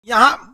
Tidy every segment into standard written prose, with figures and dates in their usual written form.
यहाँ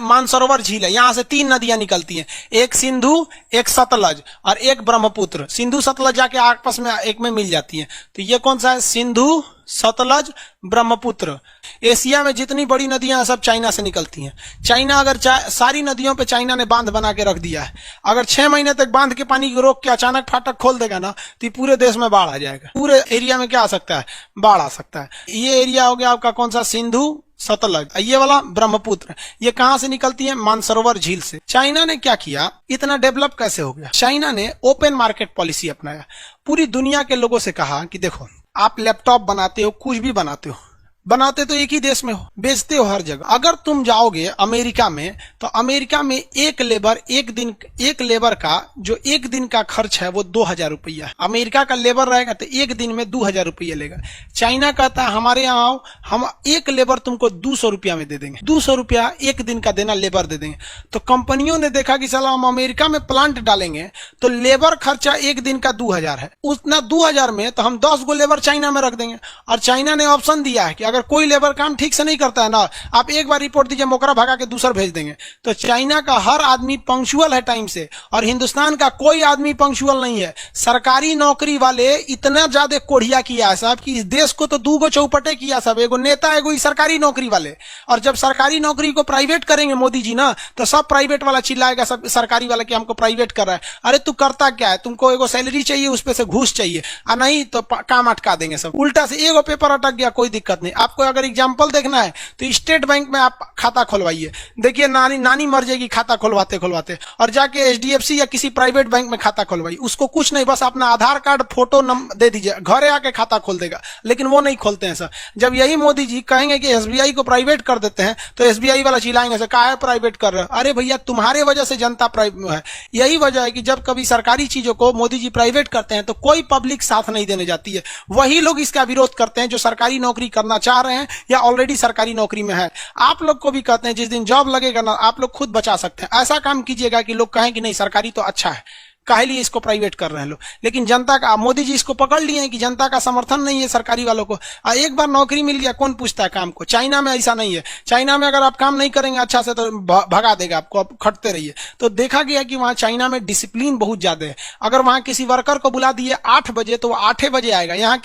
मानसरोवर झील है, यहाँ से 3 नदियां निकलती हैं, एक सिंधु, एक सतलज और एक ब्रह्मपुत्र। सिंधु सतलज जाके आपस में एक में मिल जाती हैं। तो ये कौन सा है? सिंधु, सतलज, ब्रह्मपुत्र। एशिया में जितनी बड़ी नदियां हैं सब चाइना से निकलती हैं। चाइना अगर सारी नदियों पे चाइना ने बांध बना के रख दिया है। अगर 6 महीने तक बांध के पानी को रोक के अचानक फाटक खोल देगा ना तो पूरे देश में बाढ़ आ जाएगा। पूरे एरिया में क्या आ सकता है? बाढ़ आ सकता है। ये एरिया हो गया आपका कौन सा? सिंधु, सतलज। ये वाला ब्रह्मपुत्र। ये कहां से निकलती है? मानसरोवर झील से। चाइना ने क्या किया? इतना डेवलप कैसे हो गया? चाइना ने ओपन मार्केट पॉलिसी अपनाया। पूरी दुनिया के लोगों से कहा कि देखो, आप लैपटॉप बनाते हो, कुछ भी बनाते तो एक ही देश में हो, बेचते हो हर जगह। अगर तुम जाओगे अमेरिका में तो अमेरिका में एक लेबर का जो एक दिन का खर्च है वो 2000 रुपया है। अमेरिका का लेबर रहेगा तो एक दिन में 2000 रुपया लेगा। चाइना कहता है हमारे यहाँ आओ, हम एक लेबर तुमको 200 रुपया में दे देंगे। 200 रुपया एक दिन का देना लेबर दे देंगे। तो कंपनियों ने देखा कि चलो हम अमेरिका में प्लांट डालेंगे तो लेबर खर्चा एक दिन का 2000 है, उतना 2000 में तो हम 10 गो लेबर चाइना में रख देंगे। और चाइना ने ऑप्शन दिया है कि अगर कोई लेबर काम ठीक से नहीं करता है ना, आप एक बार रिपोर्ट दीजिए, मोकरा भगा के दूसरा भेज देंगे। तो चाइना का हर आदमी पंक्चुअल है टाइम से, और हिंदुस्तान का कोई आदमी पंक्चुअल नहीं है। सरकारी नौकरी वाले इतना ज्यादा कोढ़िया किया है साहब कि इस देश को तो 2 गो चौपटे किया सब, एगो नेता एगो सरकारी नौकरी वाले। और जब सरकारी नौकरी को प्राइवेट करेंगे मोदी जी ना, तो सब प्राइवेट वाला चिल्लाएगा सब सरकारी वाला कि हमको प्राइवेट कर रहा है। अरे तू करता क्या है? तुमको एगो सैलरी चाहिए, उस पे से घूस चाहिए, और नहीं तो काम अटका देंगे सब। उल्टा से एगो पेपर अटक गया, कोई दिक्कत नहीं। आपको अगर एग्जाम्पल देखना है तो स्टेट बैंक में आप खाता खुलवाइए, देखिए नानी मर जाएगी खाता खुलवाते और जाके एचडीएफसी या किसी प्राइवेट बैंक में खाता खुलवाइए। उसको कुछ नहीं, बस अपना आधार कार्ड फोटो दे दीजिए, घरे आके खाता खोल देगा। लेकिन वो नहीं खोलते हैं सर। जब यही मोदी जी कहेंगे कि एसबीआई को प्राइवेट कर देते हैं तो एसबीआई वाला चिल्लाएंगे सर काहे प्राइवेट कर रहे हो? अरे भैया तुम्हारे वजह से जनता प्राइवेट है। यही वजह है कि जब कभी सरकारी चीजों को मोदी जी प्राइवेट करते हैं तो कोई पब्लिक साथ नहीं देने जाती है। वही लोग इसका विरोध करते हैं जो सरकारी नौकरी करना चाह रहे हैं या ऑलरेडी सरकारी नौकरी में है। आप लोग को भी कहते हैं जिस दिन जॉब लगेगा ना, आप लोग खुद बचा सकते हैं। ऐसा काम कीजिएगा कि लोग कहें कि नहीं सरकारी तो अच्छा है, काहे लिए इसको प्राइवेट कर रहे हैं लोग। लेकिन जनता का, मोदी जी इसको पकड़ लिए हैं कि जनता का समर्थन नहीं है सरकारी वालों को। एक बार नौकरी मिल गया कौन पूछता है काम को। चाइना में ऐसा नहीं है। चाइना में अगर आप काम नहीं करेंगे अच्छा से तो भगा देगा आपको, आप खटते रहिए। तो देखा गया कि वहां चाइना में डिसिप्लिन बहुत ज्यादा है। अगर वहां किसी वर्कर को बुला दिए 8 बजे तो वो 8 बजे आएगा। यहाँ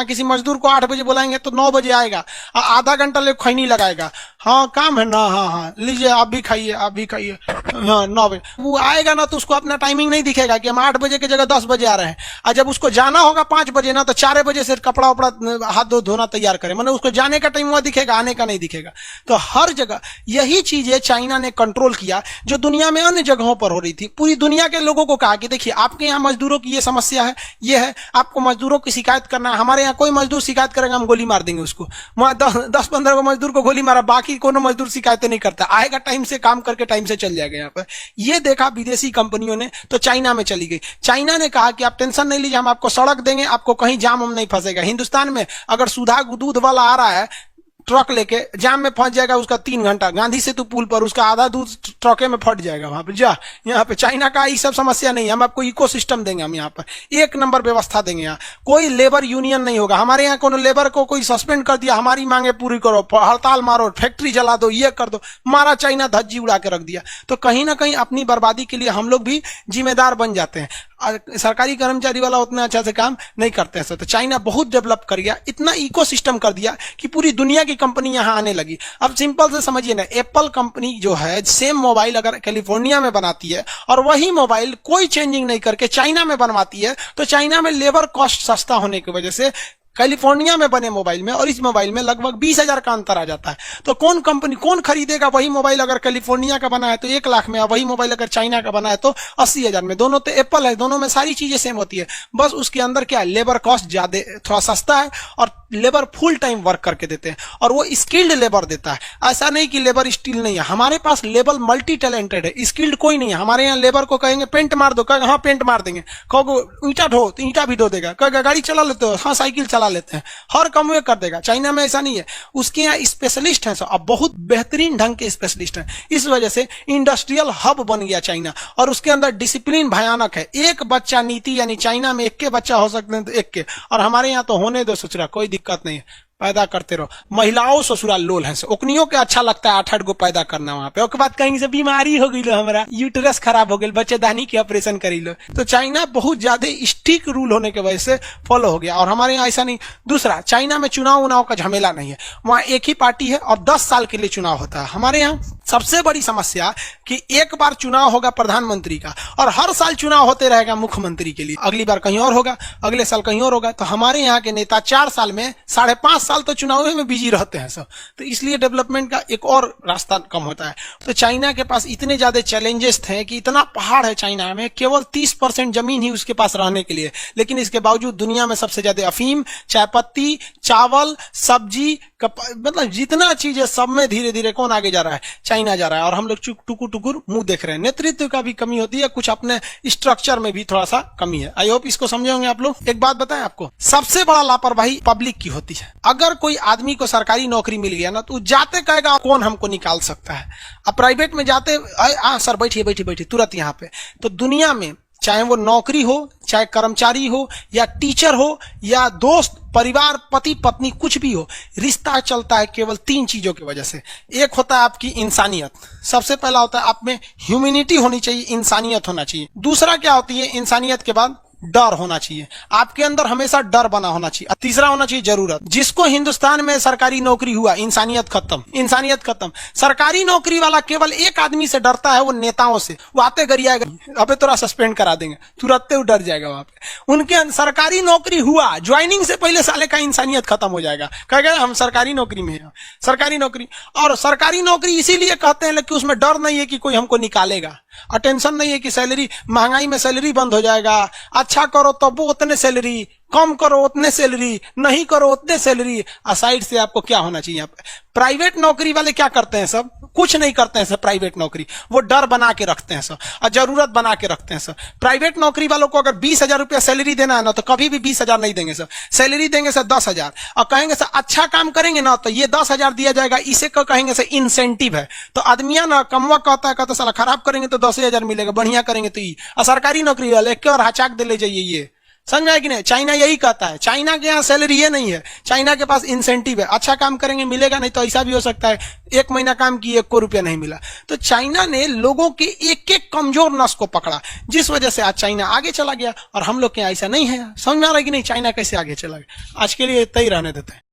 किसी मजदूर को 8 बजे बुलाएंगे तो 9 बजे आएगा, आधा घंटा ले खैनी लगाएगा। हाँ काम है ना, हाँ लीजिए आप भी खाइए, हाँ 9 बजे वो आएगा ना, तो उसको अपना टाइमिंग नहीं दिखेगा कि हम 8 बजे की जगह 10 बजे आ रहे हैं। और जब उसको जाना होगा 5 बजे ना, तो 4 बजे से कपड़ा उपड़ा हाथ धोना तैयार करें, मतलब उसको जाने का टाइम वहां दिखेगा, आने का नहीं दिखेगा। तो हर जगह यही चीजें चाइना ने कंट्रोल किया जो दुनिया में अन्य जगहों पर हो रही थी। पूरी दुनिया के लोगों को कहा कि देखिए आपके यहाँ मजदूरों की ये समस्या है, ये है, आपको मजदूरों की शिकायत करना है। हमारे यहाँ कोई मजदूर शिकायत करेगा हम गोली मार देंगे उसको। 10-15 को मजदूर को गोली मारा, बाकी कोनो मजदूर शिकायतें नहीं करता, आएगा टाइम से काम करके टाइम से चल जाएगा यहाँ पर। ये देखा विदेशी कंपनियों ने तो चाइना में चली गई। चाइना ने कहा कि आप टेंशन नहीं लीजिए, हम आपको सड़क देंगे, आपको कहीं जाम हम नहीं फंसेगा। हिंदुस्तान में अगर सुधा दूध वाला आ रहा है ट्रक लेके, जाम में फंस जाएगा उसका 3 घंटा, गांधी सेतु पुल पर उसका आधा दूध ट्रके में फट जाएगा वहां पे। यहाँ पे चाइना का ये सब समस्या नहीं है। हम आपको इकोसिस्टम देंगे, हम यहाँ पर 1 नंबर व्यवस्था देंगे। यहाँ कोई लेबर यूनियन नहीं होगा। हमारे यहाँ कोनो लेबर को कोई सस्पेंड कर दिया, हमारी मांगे पूरी करो, हड़ताल मारो, फैक्ट्री जला दो, ये कर दो, मारा चाइना धज्जी उड़ा के रख दिया। तो कहीं ना कहीं अपनी बर्बादी के लिए हम लोग भी जिम्मेदार बन जाते हैं। सरकारी कर्मचारी वाला उतना अच्छा से काम नहीं करते हैं। तो चाइना बहुत डेवलप कर गया, इतना इकोसिस्टम कर दिया कि पूरी दुनिया की कंपनी यहां आने लगी। अब सिंपल से समझिए ना, एप्पल कंपनी जो है सेम मोबाइल अगर कैलिफोर्निया में बनाती है और वही मोबाइल कोई चेंजिंग नहीं करके चाइना में बनवाती है, तो चाइना में लेबर कॉस्ट सस्ता होने की वजह से कैलिफोर्निया में बने मोबाइल में और इस मोबाइल में लगभग 20,000 का अंतर आ जाता है। तो कौन खरीदेगा वही मोबाइल? अगर कैलिफोर्निया का बना है तो 1 लाख में, और वही मोबाइल अगर चाइना का बना है तो 80,000 में। दोनों तो एप्पल है, दोनों में सारी चीजें सेम होती है, बस उसके अंदर क्या है, लेबर कॉस्ट ज्यादा थोड़ा सस्ता है और लेबर फुल टाइम वर्क करके देते हैं और वो स्किल्ड लेबर देता है। ऐसा नहीं कि लेबर स्किल नहीं है, हमारे पास लेबर मल्टी टैलेंटेड है, स्किल्ड कोई नहीं है। हमारे यहाँ लेबर को कहेंगे पेंट मार दो, कहेंगे हाँ पेंट मार देंगे, कहोगे ईंटा ढो तो ईंटा भी धो देगा, कहेगा गाड़ी चला लेते हो, हाँ साइकिल चला लेते हैं, हर काम में कर देगा। चाइना में ऐसा नहीं है, उसके यहाँ स्पेशलिस्ट हैं सब, अब बहुत बेहतरीन ढंग के स्पेशलिस्ट हैं। इस वजह से इंडस्ट्रियल हब बन गया चाइना और उसके अंदर डिसिप्लिन भयानक है। 1 बच्चा नीति, यानी चाइना में 1 के बच्चा हो सकते हैं तो 1 के, और हमारे यहाँ तो होने दो, सोच रहा कोई दिक्कत नहीं है। पैदा करते रहो। महिलाओं ससुराल लोल है, ओकनियों के अच्छा लगता है 8-8 गो पैदा करना वहां पे। उसके बाद कहीं से बीमारी हो गई लो, हमारा यूटरस खराब हो गई, बच्चेदानी के ऑपरेशन करी लो। तो चाइना बहुत ज्यादा स्ट्रिक्ट रूल होने की वजह से फॉलो हो गया, और हमारे यहाँ ऐसा नहीं। दूसरा, चाइना में चुनाव का झमेला नहीं है, वहां एक ही पार्टी है और 10 साल के लिए चुनाव होता है। हमारे यहाँ सबसे बड़ी समस्या कि एक बार चुनाव होगा प्रधानमंत्री का और हर साल चुनाव होते रहेगा मुख्यमंत्री के लिए, अगली बार कहीं और होगा, अगले साल कहीं और होगा। तो हमारे यहाँ के नेता 4 साल में 5.5 साल तो चुनाव में बिजी रहते हैं सब, तो इसलिए डेवलपमेंट का एक और रास्ता कम होता है। तो चाइना के पास इतने ज्यादा चैलेंजेस थे कि इतना पहाड़ है चाइना में, केवल 30% जमीन ही उसके पास रहने के लिए, लेकिन इसके बावजूद दुनिया में सबसे ज्यादा अफीम, चायपत्ती, चावल, सब्जी, मतलब जितना चीज है सब में धीरे धीरे कौन आगे जा रहा है? चाइना जा रहा है। और हम लोग टुकुर टुकुर मुंह देख रहे हैं। नेतृत्व का भी कमी होती है, कुछ अपने स्ट्रक्चर में भी थोड़ा सा कमी है। आई होप इसको समझे होंगे आप लोग। एक बात बताएं आपको, सबसे बड़ा लापरवाही पब्लिक की होती है। अगर कोई आदमी को सरकारी नौकरी मिल गया ना, तो जाते कहेगा कौन हमको निकाल सकता है। अब प्राइवेट में जाते सर बैठिए बैठिए बैठिए तुरंत यहाँ पे। तो दुनिया में चाहे वो नौकरी हो, चाहे कर्मचारी हो, या टीचर हो, या दोस्त, परिवार, पति पत्नी, कुछ भी हो, रिश्ता चलता है केवल 3 चीजों की वजह से। एक होता है आपकी इंसानियत, सबसे पहला होता है आप में ह्यूमैनिटी होनी चाहिए, इंसानियत होना चाहिए। दूसरा क्या होती है इंसानियत के बाद? डर होना चाहिए, आपके अंदर हमेशा डर बना होना चाहिए। तीसरा होना चाहिए जरूरत। जिसको हिंदुस्तान में सरकारी नौकरी हुआ, इंसानियत खत्म, इंसानियत खत्म। सरकारी नौकरी वाला केवल एक आदमी से डरता है, वो नेताओं से। वो आते गरियाएगा, अबे तोरा सस्पेंड करा देंगे, तुरंत वो डर जाएगा वहां पे। उनके सरकारी नौकरी हुआ, ज्वाइनिंग से पहले साले का इंसानियत खत्म हो जाएगा, कहेगा हम सरकारी नौकरी में हैं, सरकारी नौकरी। और सरकारी नौकरी इसीलिए कहते हैं कि उसमें डर नहीं है कि कोई हमको निकालेगा, और टेंशन नहीं है कि सैलरी, महंगाई में सैलरी बंद हो जाएगा। अच्छा करो तो वो उतने सैलरी, कम करो उतने सैलरी, नहीं करो उतने सैलरी। साइड से आपको क्या होना चाहिए? यहाँ पे प्राइवेट नौकरी वाले क्या करते हैं? सब कुछ नहीं करते हैं सब। प्राइवेट नौकरी वो डर बना के रखते हैं सब, और जरूरत बना के रखते हैं सब। प्राइवेट नौकरी वालों को अगर 20,000 रुपया सैलरी देना है ना, तो कभी भी 20,000 नहीं देंगे सब। सैलरी देंगे सर 10,000, और कहेंगे सर अच्छा काम करेंगे ना तो ये 10,000 दिया जाएगा, इसे कहेंगे सर इंसेंटिव है। तो आदमिया ना कमवा कहता साला खराब करेंगे तो 10,000 मिलेगा, बढ़िया करेंगे तो। और सरकारी नौकरी वाले क्यों हचाक दे ले जाइए, ये समझ में आया कि नहीं? चाइना यही कहता है। चाइना के यहाँ सैलरी ये नहीं है, चाइना के पास इंसेंटिव है। अच्छा काम करेंगे मिलेगा, नहीं तो ऐसा भी हो सकता है 1 महीना काम किए 1 रुपया नहीं मिला। तो चाइना ने लोगों के एक एक कमजोर नस को पकड़ा, जिस वजह से आज चाइना आगे चला गया, और हम लोग के यहाँ ऐसा नहीं है। समझ में आ रहा है कि नहीं? चाइना कैसे आगे चला गया। आज के लिए इतना ही रहने देते हैं।